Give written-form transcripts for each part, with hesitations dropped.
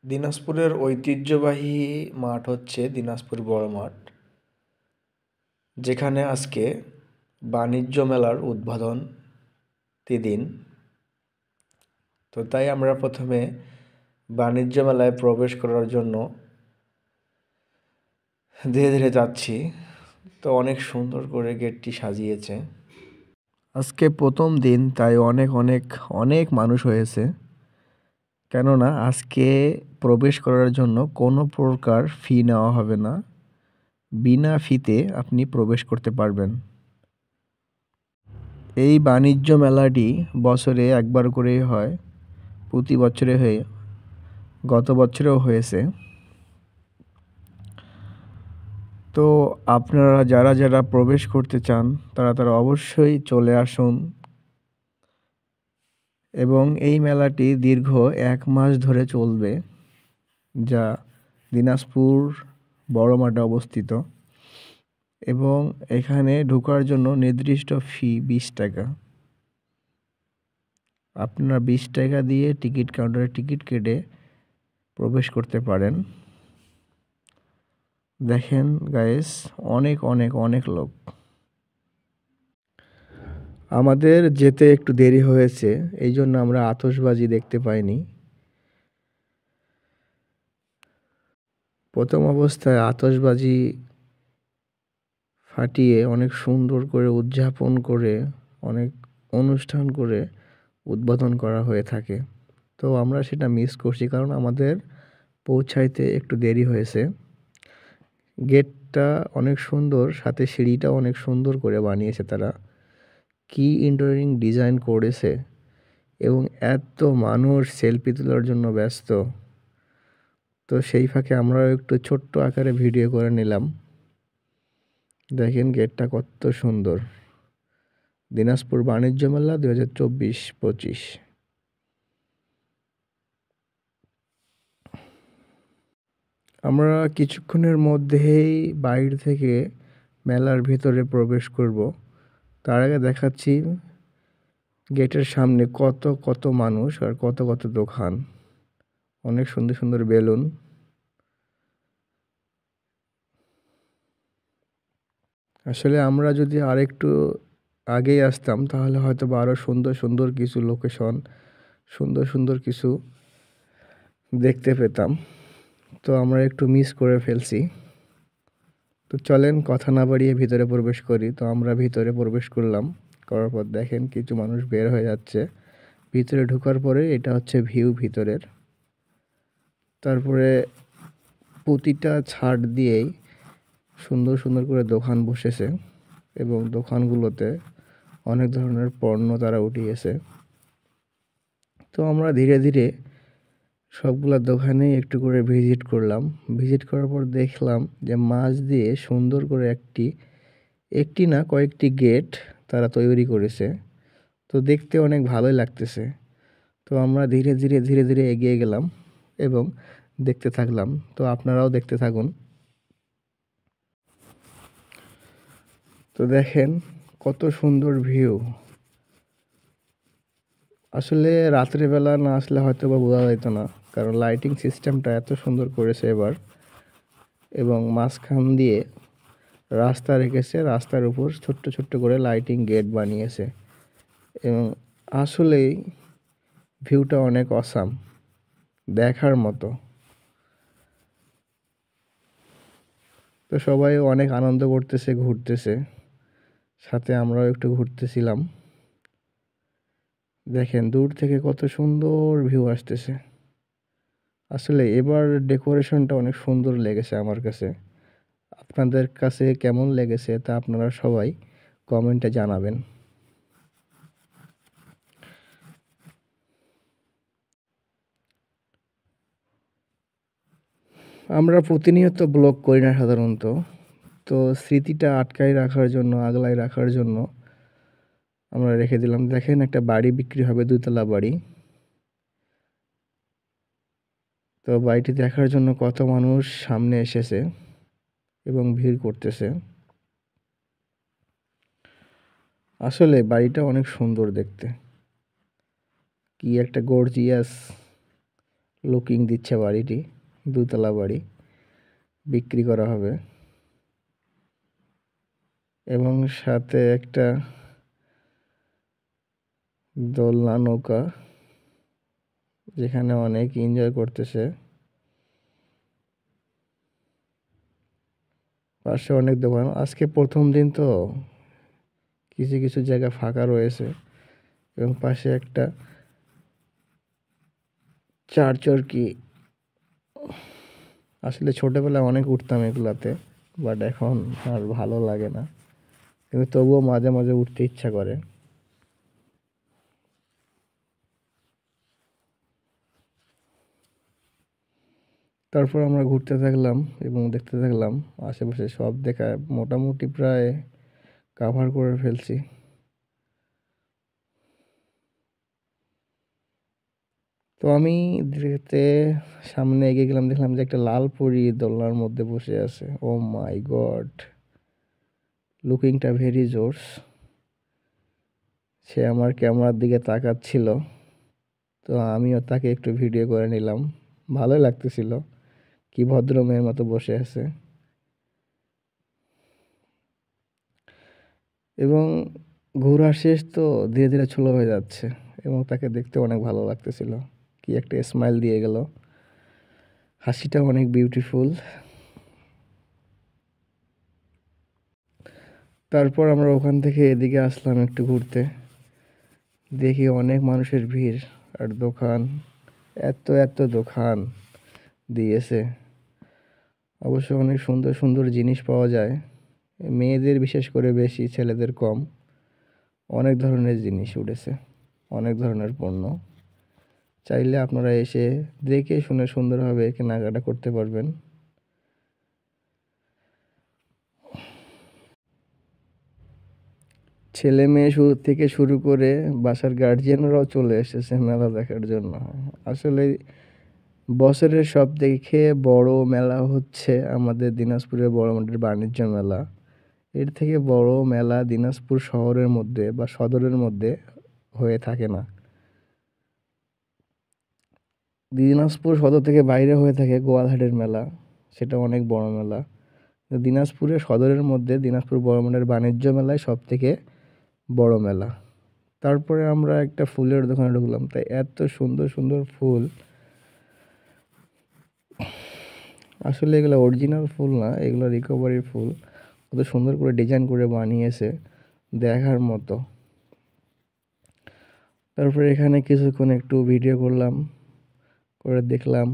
দিনাজপুরের ঐতিহ্যবাহী মাঠ হচ্ছে দিনাজপুর বড় মাঠ, যেখানে আজকে বাণিজ্য মেলার উদ্বোধনী দিন। তো তাই আমরা প্রথমে বাণিজ্য মেলায় প্রবেশ করার জন্য ধীরে ধীরে যাচ্ছি। তো অনেক সুন্দর করে গেটটি সাজিয়েছে। আজকে প্রথম দিন, তাই অনেক অনেক অনেক মানুষ হয়েছে। কেননা আজকে প্রবেশ করার জন্য কোনো প্রকার ফি নেওয়া হবে না, বিনা ফিতে আপনি প্রবেশ করতে পারবেন। এই বাণিজ্য মেলাটি বছরে একবার করেই হয়, প্রতি বছরে হয়ে গত বছরেও হয়েছে। তো আপনারা যারা যারা প্রবেশ করতে চান তারা অবশ্যই চলে আসুন। এবং এই মেলাটি দীর্ঘ 1 মাস ধরে চলবে, যা দিনাজপুর বড় মাঠে অবস্থিত। এবং এখানে ঢোকার জন্য নির্দিষ্ট ফি 20 টাকা। আপনারা 20 টাকা দিয়ে টিকিট কাউন্টারে টিকিট কেটে প্রবেশ করতে পারেন। দেখেন গাইস, অনেক অনেক অনেক লোক। আমাদের যেতে একটু দেরি হয়েছে, এই জন্য আমরা আতশবাজি দেখতে পাইনি। প্রথম অবস্থায় আতশবাজি ফাটিয়ে অনেক সুন্দর করে উদযাপন করে, অনেক অনুষ্ঠান করে উদ্বোধন করা হয়ে থাকে। তো আমরা সেটা মিস করছি, কারণ আমাদের পৌঁছাইতে একটু দেরি হয়েছে। গেটটা অনেক সুন্দর, সাথে সিঁড়িটাও অনেক সুন্দর করে বানিয়েছে তারা। কি ইন্টারিং ডিজাইন করেছে, এবং এত মানুষ সেলফি তোলার জন্য ব্যস্ত। তো সেই ফাঁকে আমরাও একটু ছোট্ট আকারে ভিডিও করে নিলাম। দেখেন গেটটা কত সুন্দর। দিনাজপুর বাণিজ্য মেলা 2024-25। আমরা কিছুক্ষণের মধ্যেই বাইরে থেকে মেলার ভিতরে প্রবেশ করব। তার আগে দেখাচ্ছি গেটের সামনে কত কত মানুষ আর কত কত দোকান, অনেক সুন্দর সুন্দর বেলুন। আসলে আমরা যদি আরেকটু আগেই আসতাম তাহলে হয়তো বা আরও সুন্দর সুন্দর কিছু লোকেশন, সুন্দর সুন্দর কিছু দেখতে পেতাম। তো আমরা একটু মিস করে ফেলছি। তো চলেন কথা না বাড়িয়ে ভিতরে প্রবেশ করি। তো আমরা ভিতরে প্রবেশ করলাম, করার পর দেখেন কিছু মানুষ বের হয়ে যাচ্ছে। ভিতরে ঢোকার পরে এটা হচ্ছে ভিউ ভিতরের। তারপরে প্রতিটা ছাদ দিয়েই সুন্দর সুন্দর করে দোকান বসেছে, এবং দোকানগুলোতে অনেক ধরনের পণ্য তারা উঠিয়েছে। তো আমরা ধীরে ধীরে সবগুলা দোকানেই একটু করে ভিজিট করলাম। ভিজিট করার পর দেখলাম যে মাছ দিয়ে সুন্দর করে একটি না কয়েকটি গেট তারা তৈরি করেছে। তো দেখতে অনেক ভালোই লাগতেছে। তো আমরা ধীরে ধীরে ধীরে ধীরে এগিয়ে গেলাম এবং দেখতে থাকলাম। তো আপনারাও দেখতে থাকুন। তো দেখেন কত সুন্দর ভিউ। আসলে রাত্রেবেলা না আসলে হয়তো বা বোঝা যেত না, কারণ লাইটিং সিস্টেমটা এত সুন্দর করেছে এবার। এবং মাঝখান দিয়ে রাস্তা রেখেছে, রাস্তার উপর ছোট্ট ছোট্ট করে লাইটিং গেট বানিয়েছে। এবং আসলেই ভিউটা অনেক অসাম, দেখার মতো। তো সবাই অনেক আনন্দ করতেছে, ঘুরতেছে, সাথে আমরাও একটু ঘুরতেছিলাম। দেখেন দূর থেকে কত সুন্দর ভিউ আসতেছে। আসলে এবার ডেকোরেশনটা অনেক সুন্দর লেগেছে আমার কাছে। আপনাদের কাছে কেমন লেগেছে তা আপনারা সবাই কমেন্টে জানাবেন। আমরা প্রতিনিয়ত ব্লগ করি না সাধারণত। তো স্মৃতিটা আটকায় রাখার জন্য, আগলায় রাখার জন্য আমরা রেখে দিলাম। দেখেন একটা বাড়ি বিক্রি হবে, 2 তলা বাড়ি। তো বাড়িটি দেখার জন্য কত মানুষ সামনে এসেছে এবং ভিড় করতেছে। আসলে বাড়িটা অনেক সুন্দর দেখতে, কি একটা গর্জিয়াস লুকিং দিচ্ছে বাড়িটি, দোতলা বাড়ি, বিক্রি করা হবে। এবং সাথে একটা দোলনা নৌকা, যেখানে অনেক এনজয় করতেছে। পাশে অনেক দোকান। আজকে প্রথম দিন তো কিছু কিছু জায়গা ফাঁকা রয়েছে। এবং পাশে একটা চারচরকি। আসলে ছোটবেলায় অনেক উঠতাম এগুলাতে, বাট এখন আর ভালো লাগে না, কিন্তু তবুও মাঝে মাঝে উঠতে ইচ্ছা করে। তারপর আমরা ঘুরতে থাকলাম এবং দেখতে থাকলাম। আশেপাশে সব দেখা মোটামুটি প্রায় কাভার করে ফেলছি। তো আমি ধীরে সামনে এগিয়ে গেলাম, দেখলাম যে একটা লাল পরী দোলনার মধ্যে বসে আছে। ও মাই গড, লুকিংটা ভেরি জোরস। সে আমার ক্যামেরার দিকে তাকাচ্ছিল, তো আমিও তাকে একটু ভিডিও করে নিলাম। ভালোই লাগতেছিল, কি ভদ্র মেয়ের মতো বসে আছে। এবং ঘোরা শেষ তো ধীরে ধীরে ছোলো হয়ে যাচ্ছে, এবং তাকে দেখতে অনেক ভালো লাগতেছিল। কি একটা স্মাইল দিয়ে গেল, হাসিটা অনেক বিউটিফুল। তারপর আমরা ওখান থেকে এদিকে আসলাম একটু ঘুরতে। দেখি অনেক মানুষের ভিড় আর দোকান, এত এত দোকান দিয়েছে। অবশ্য অনেক সুন্দর সুন্দর জিনিস পাওয়া যায়, মেয়েদের বিশেষ করে বেশি, ছেলেদের কম। অনেক ধরনের জিনিস উঠেছে, অনেক ধরনের পণ্য। চাইলে আপনারা এসে দেখে শুনে সুন্দরভাবে কেনাকাটা করতে পারবেন। ছেলে মেয়ে থেকে শুরু করে বাসার গার্জিয়ানরাও চলে এসেছে মেলা দেখার জন্য। আসলে বছরের সব থেকে বড় মেলা হচ্ছে আমাদের দিনাজপুরের বড় মাঠের বাণিজ্য মেলা। এর থেকে বড় মেলা দিনাজপুর শহরের মধ্যে বা সদরের মধ্যে হয়ে থাকে না। দিনাজপুর সদর থেকে বাইরে হয়ে থাকে গোয়ালহাটের মেলা, সেটা অনেক বড় মেলা। দিনাজপুরের সদরের মধ্যে দিনাজপুর বড় মাঠের বাণিজ্য মেলায় সব থেকে বড় মেলা। তারপরে আমরা একটা ফুলের দোকানে ঢুকলাম, তাই এত সুন্দর সুন্দর ফুল। আসলে এগুলো অরিজিনাল ফুল না, এগুলো রিকভারি ফুল। কত সুন্দর করে ডিজাইন করে বানিয়েছে, দেখার মতো। তারপরে এখানে কিছুক্ষণ একটু ভিডিও করলাম, করে দেখলাম।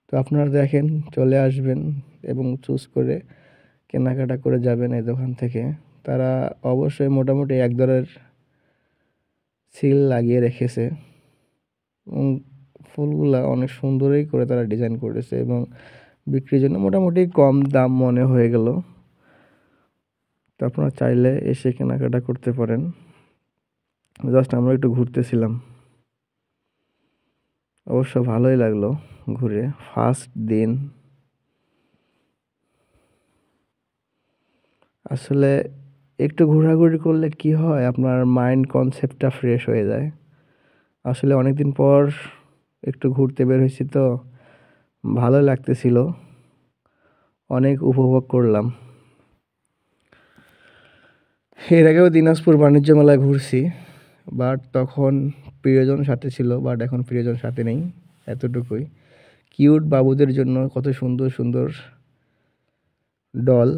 তো আপনারা দেখেন, চলে আসবেন এবং চুজ করে কেনাকাটা করে যাবেন এই দোকান থেকে। তারা অবশ্যই মোটামুটি এক দরের সিল লাগিয়ে রেখেছে, এবং ফুলগুলা অনেক সুন্দরই করে তারা ডিজাইন করেছে, এবং বিক্রির জন্য মোটামুটি কম দাম মনে হয়ে গেল। তো আপনারা চাইলে এসে কেনাকাটা করতে পারেন। জাস্ট আমরা একটু ঘুরতেছিলাম, অবশ্য ভালোই লাগলো ঘুরে, ফার্স্ট দিন। আসলে একটু ঘোরাঘুরি করলে কি হয়, আপনার মাইন্ড কনসেপ্টটা ফ্রেশ হয়ে যায়। আসলে অনেকদিন পর একটু ঘুরতে বের হয়েছি, তো ভালো লাগতেছিল, অনেক উপভোগ করলাম। এর আগেও দিনাজপুর বাণিজ্য মেলায় ঘুরছি, বাট তখন প্রিয়জন সাথে ছিল, বাট এখন প্রিয়জন সাথে নেই। এতটুকুই। কিউট বাবুদের জন্য কত সুন্দর সুন্দর ডল,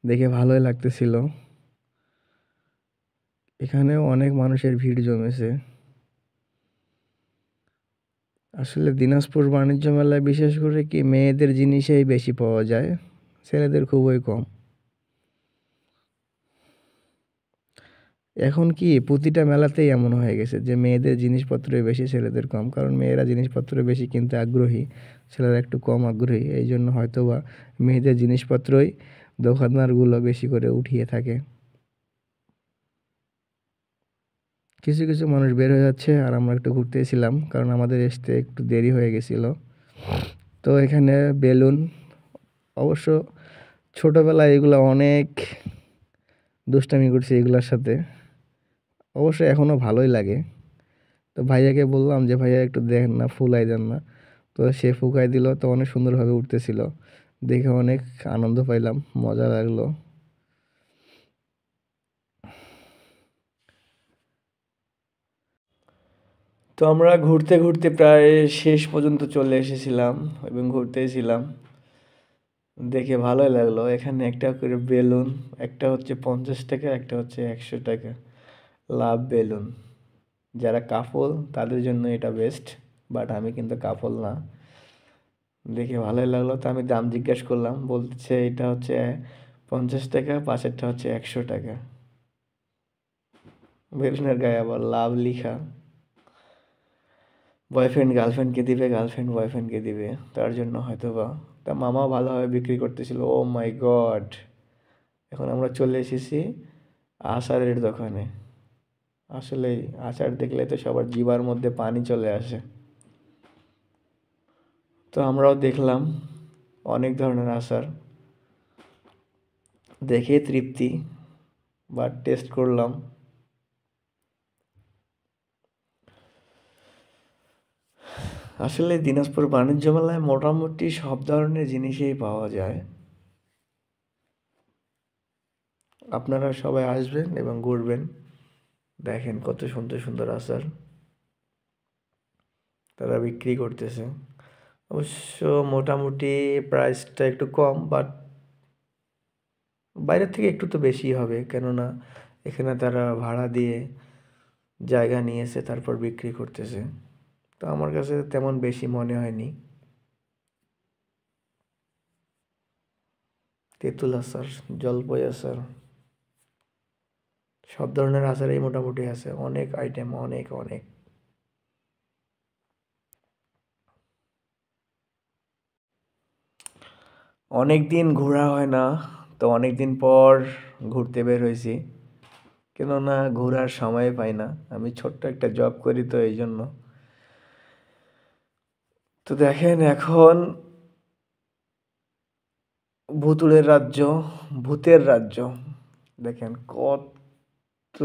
দেখে ভালোই লাগতেছিল। এখানেও অনেক মানুষের ভিড় জমেছে। আসলে দিনাজপুর বাণিজ্য মেলায় বিশেষ করে কি মেয়েদের জিনিসই বেশি পাওয়া যায়, ছেলেদের খুবই কম। এখন কি প্রতিটা মেলাতেই এমন হয়ে গেছে যে মেয়েদের জিনিসপত্রই বেশি, ছেলেদের কম। কারণ মেয়েরা জিনিসপত্র বেশি কিনতে আগ্রহী, ছেলেরা একটু কম আগ্রহী। এই জন্য হয়তো বা মেয়েদের জিনিসপত্রই দোকানদারগুলো বেশি করে উঠিয়ে থাকে। কিছু কিছু মানুষ বের হয়ে যাচ্ছে, আর আমরা একটু ঘুরতেছিলাম, কারণ আমাদের আসতে একটু দেরি হয়ে গেছিলো। তো এখানে বেলুন, অবশ্য ছোটোবেলায় এগুলো অনেক দুষ্টামি করছি এগুলোর সাথে, অবশ্য এখনও ভালোই লাগে। তো ভাইয়াকে বললাম যে ভাইয়া একটু দেখেন না, ফুলাই দেন না। তো সে ফুকাই দিল, তো অনেক সুন্দরভাবে উঠতেছিল। দেখে অনেক আনন্দ পাইলাম, মজা লাগলো। তো আমরা ঘুরতে ঘুরতে প্রায় শেষ পর্যন্ত চলে এসেছিলাম এবং ঘুরতেই ছিলাম। দেখে ভালোই লাগলো। এখানে একটা করে বেলুন, একটা হচ্ছে 50 টাকা, একটা হচ্ছে 100 টাকা। লাভ বেলুন। যারা কাপল তাদের জন্য এটা বেস্ট, বাট আমি কিন্তু কাপল না। দেখে ভালোই লাগলো, তো আমি দাম জিজ্ঞেস করলাম, বলছে এটা হচ্ছে 50 টাকা, পাশেরটা হচ্ছে 100 টাকা। বেলুনের গায়ে আবার লাভ লিখা। বয়ফ্রেন্ড গার্লফ্রেন্ডকে দিবে, গার্লফ্রেন্ড বয়ফ্রেন্ডকে দিবে, তার জন্য হয়তো বা। তা মামাও ভালোভাবে বিক্রি করতেছিল। ও মাই গড! এখন আমরা চলে এসেছি আচারের দোকানে। আসলেই আচার দেখলে তো সবার জিহ্বার মধ্যে পানি চলে আসে। তো আমরাও দেখলাম অনেক ধরনের আচার, দেখে তৃপ্তি, বাট টেস্ট করলাম। আসলে দিনাজপুর বাণিজ্য মেলায় মোটামুটি সব ধরনের জিনিসই পাওয়া যায়। আপনারা সবাই আসবেন এবং ঘুরবেন, দেখেন কত সুন্দর সুন্দর আচার তারা বিক্রি করতেছে। অবশ্য মোটামুটি প্রাইসটা একটু কম, বাট বাইরের থেকে একটু তো বেশি হবে, কেননা এখানে তারা ভাড়া দিয়ে জায়গা নিয়েছে, তারপর বিক্রি করতেছে। তো আমার কাছে তেমন বেশি মনে হয়নি। তেঁতুল আচার, জলপাই আচার, সব ধরনের আচারই মোটামুটি আছে, অনেক আইটেম, অনেক অনেক। অনেক দিন ঘোরা হয় না, তো অনেক দিন পর ঘুরতে বের হয়েছি, কেননা ঘোরার সময় পাই না। আমি ছোট্ট একটা জব করি, তো এই জন্য। তো দেখেন এখন ভুতুড়ের রাজ্য, ভূতের রাজ্য, দেখেন কত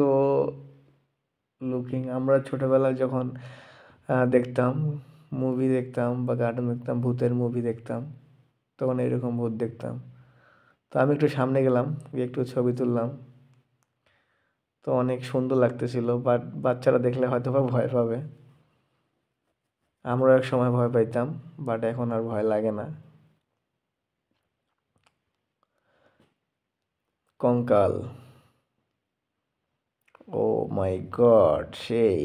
লুকিং। আমরা ছোটবেলায় যখন দেখতাম, মুভি দেখতাম বা কার্টুন দেখতাম, ভূতের মুভি দেখতাম, তখন এরকম ভূত দেখতাম। তো আমি একটু সামনে গেলাম, গিয়ে একটু ছবি তুললাম। তো অনেক সুন্দর লাগতেছিল, বাট বাচ্চারা দেখলে হয়তো বা ভয় পাবে। আমরাও এক সময় ভয় পাইতাম, বাট এখন আর ভয় লাগে না। কঙ্কাল, ও মাই গড, সেই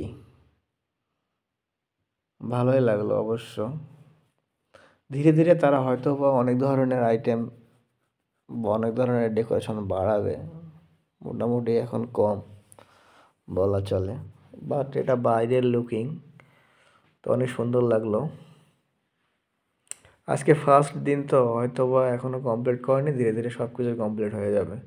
ভালোই লাগলো অবশ্য। ধীরে ধীরে তারা হয়তো বা অনেক ধরনের আইটেম বা অনেক ধরনের ডেকোরেশন বাড়াবে, মোটামুটি এখন কম বলা চলে। বাট এটা বাইরের লুকিং, তো অনেক সুন্দর লাগলো। আজকে ফার্স্ট দিন, তো হয়তো বা এখনো কমপ্লিট করেনি, ধীরে ধীরে সব কিছু কমপ্লিট হয়ে যাবে।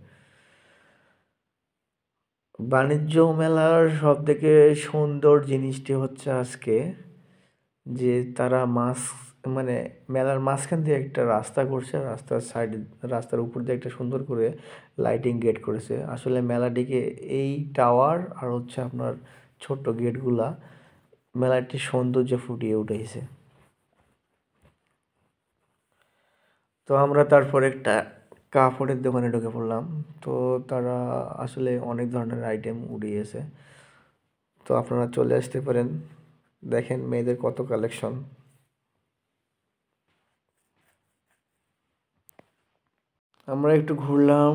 বাণিজ্য মেলার সব থেকে সুন্দর জিনিসটি হচ্ছে আজকে যে তারা মানে মেলার মাঝখান দিয়ে একটা রাস্তা করছে, রাস্তার সাইড, রাস্তার উপর দিয়ে একটা সুন্দর করে লাইটিং গেট করেছে। আসলে মেলাটিকে এই টাওয়ার আর হচ্ছে আপনার ছোট্ট গেটগুলা মেলাটির সৌন্দর্য ফুটিয়ে উঠেছে। তো আমরা তারপর একটা কাপড়ের দোকানে ঢুকে পড়লাম। তো তারা আসলে অনেক ধরনের আইটেম উঠিয়েছে। তো আপনারা চলে আসতে পারেন, দেখেন মেয়েদের কত কালেকশন। আমরা একটু ঘুরলাম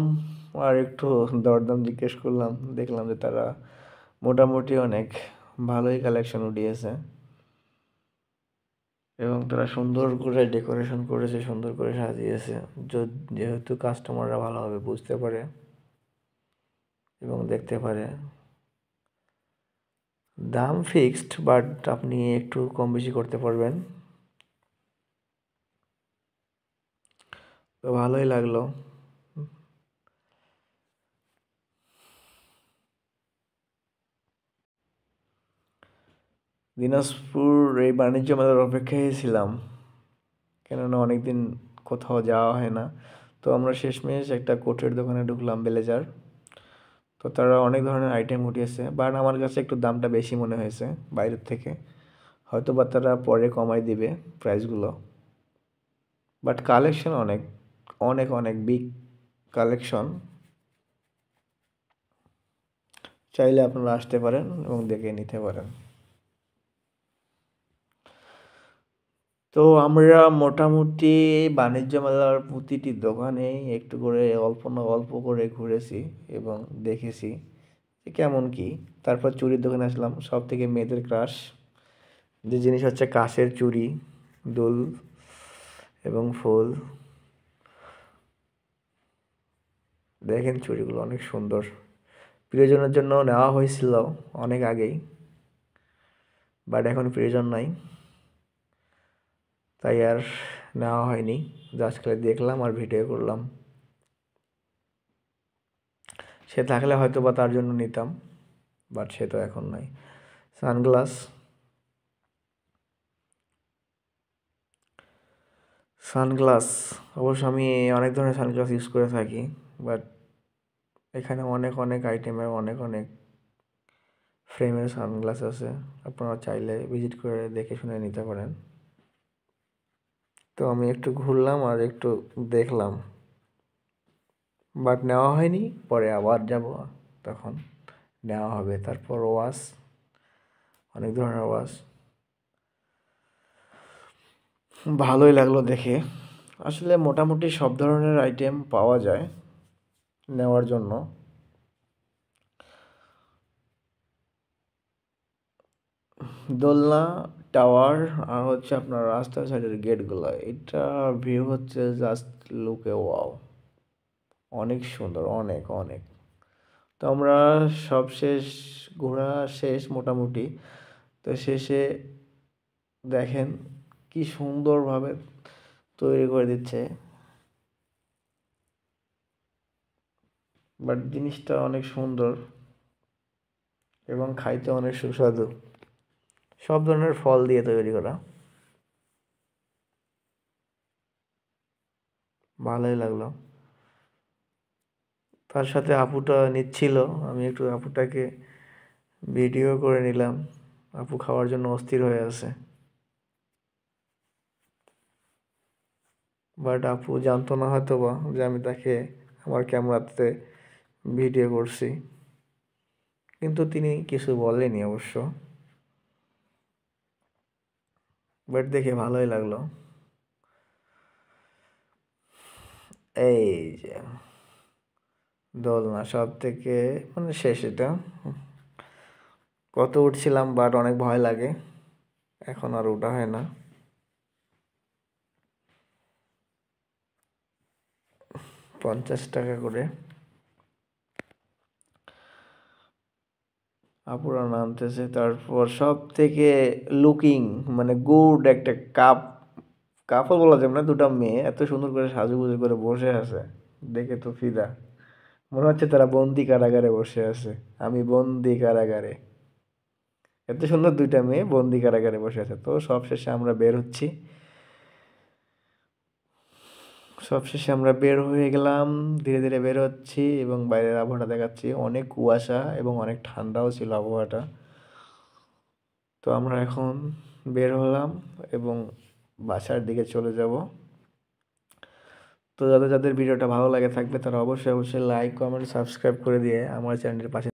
আর একটু দরদাম জিজ্ঞেস করলাম, দেখলাম যে তারা মোটামুটি অনেক ভালোই কালেকশন উঠিয়েছে এবং তারা সুন্দর করে ডেকোরেশন করেছে, সুন্দর করে সাজিয়েছে, যেহেতু কাস্টমাররা ভালোভাবে বুঝতে পারে এবং দেখতে পারে। দাম ফিক্সড, বাট আপনি একটু কম বেশি করতে পারবেন। তো ভালোই লাগলো। দিনাজপুর এই বাণিজ্য মেলার অপেক্ষায় ছিলাম, কেননা অনেকদিন কোথাও যাওয়া হয় না। তো আমরা শেষমেশ একটা কোটের দোকানে ঢুকলাম, ব্লেজার। তো তারা অনেক ধরনের আইটেম উঠিয়েছে, বাট আমার কাছে একটু দামটা বেশি মনে হয়েছে বাইরের থেকে। হয়তো বা তারা পরে কমাই দিবে প্রাইসগুলো, বাট কালেকশন অনেক অনেক অনেক বিগ কালেকশন। চাইলে আপনারা আসতে পারেন এবং দেখে নিতে পারেন। তো আমরা মোটামুটি বাণিজ্য মেলার প্রতিটি দোকানেই একটু করে অল্প না অল্প করে ঘুরেছি এবং দেখেছি যে কেমন কি। তারপর চুড়ির দোকানে আসলাম, সব থেকে মেয়েদের ক্রাশ যে জিনিস হচ্ছে কাঁচের চুড়ি, দুল এবং ফুল। দেখেন চুড়িগুলো অনেক সুন্দর, প্রিয়জনের জন্য নেওয়া হয়েছিল অনেক আগেই, বাট এখন প্রয়োজন নাই, তাই আর নেওয়া হয়নি। জাস্ট খালি দেখলাম আর ভিডিও করলাম। সে থাকলে হয়তো বা তার জন্য নিতাম, বাট সে তো এখন নাই। সানগ্লাস, সানগ্লাস অবশ্য আমি অনেক ধরনের সানগ্লাস ইউজ করে থাকি, বাট এখানে অনেক অনেক আইটেমের অনেক অনেক ফ্রেমের সানগ্লাস আছে, আপনারা চাইলে ভিজিট করে দেখে শুনে নিতে পারেন। তো আমি একটু ঘুরলাম আর একটু দেখলাম, বাট নেওয়া হয়নি, পরে আবার যাব, তখন নেওয়া হবে। তারপর ওয়াচ, অনেক ধরনের ওয়াচ, ভালোই লাগলো দেখে। আসলে মোটামুটি সব ধরনের আইটেম পাওয়া যায় নেওয়ার জন্য। দোলনা, টাওয়ার, আর হচ্ছে আপনার রাস্তার সাইডের গেটগুলো, এটা ভিউ হচ্ছে জাস্ট লুকে ওয়াও, অনেক সুন্দর, অনেক অনেক। তো আমরা সব শেষ, ঘোরা শেষ মোটামুটি। তো শেষে দেখেন কি সুন্দরভাবে তৈরি করে দিচ্ছে, বাট জিনিসটা অনেক সুন্দর এবং খাইতে অনেক সুস্বাদু। সব ধরনের ফল দিয়ে তৈরি করা, ভালোই লাগলো। তার সাথে আপুটা নিচ্ছিল, আমি একটু আপুটাকে ভিডিও করে নিলাম। আপু খাওয়ার জন্য অস্থির হয়ে আছে, বাট আপু জানতো না হয়তো বা যে আমি তাকে আমার ক্যামেরাতে ভিডিও করছি, কিন্তু তিনি কিছু বলেনি অবশ্য, বাট দেখে ভালোই লাগলো। এই যে দোলনা সব থেকে মানে শেষ, এটা কত উঠছিলাম, বাট অনেক ভয় লাগে, এখন আর ওঠা হয় না। 50 টাকা করে। আপুরা নামতেছে। তারপর সব থেকে লুকিং মানে গুড একটা কাপ, কাপল বলা যাবে না, দুটা মেয়ে এত সুন্দর করে সাজুগুজু করে বসে আছে, দেখে তো ফিদা। মনে হচ্ছে তারা বন্দি কারাগারে বসে আছে, আমি বন্দি কারাগারে। এত সুন্দর দুইটা মেয়ে বন্দি কারাগারে বসে আছে। তো সবশেষে আমরা বের হচ্ছি, সবশেষে আমরা বের হয়ে গেলাম, ধীরে ধীরে বের হচ্ছি এবং বাইরের আবহাওয়াটা দেখাচ্ছি, অনেক কুয়াশা এবং অনেক ঠান্ডাও ছিল আবহাওয়াটা। তো আমরা এখন বের হলাম এবং বাসার দিকে চলে যাব। তো যাদের যাদের ভিডিওটা ভালো লাগে থাকবে তারা অবশ্যই অবশ্যই লাইক কমেন্ট সাবস্ক্রাইব করে দিয়ে আমার চ্যানেলের পাশে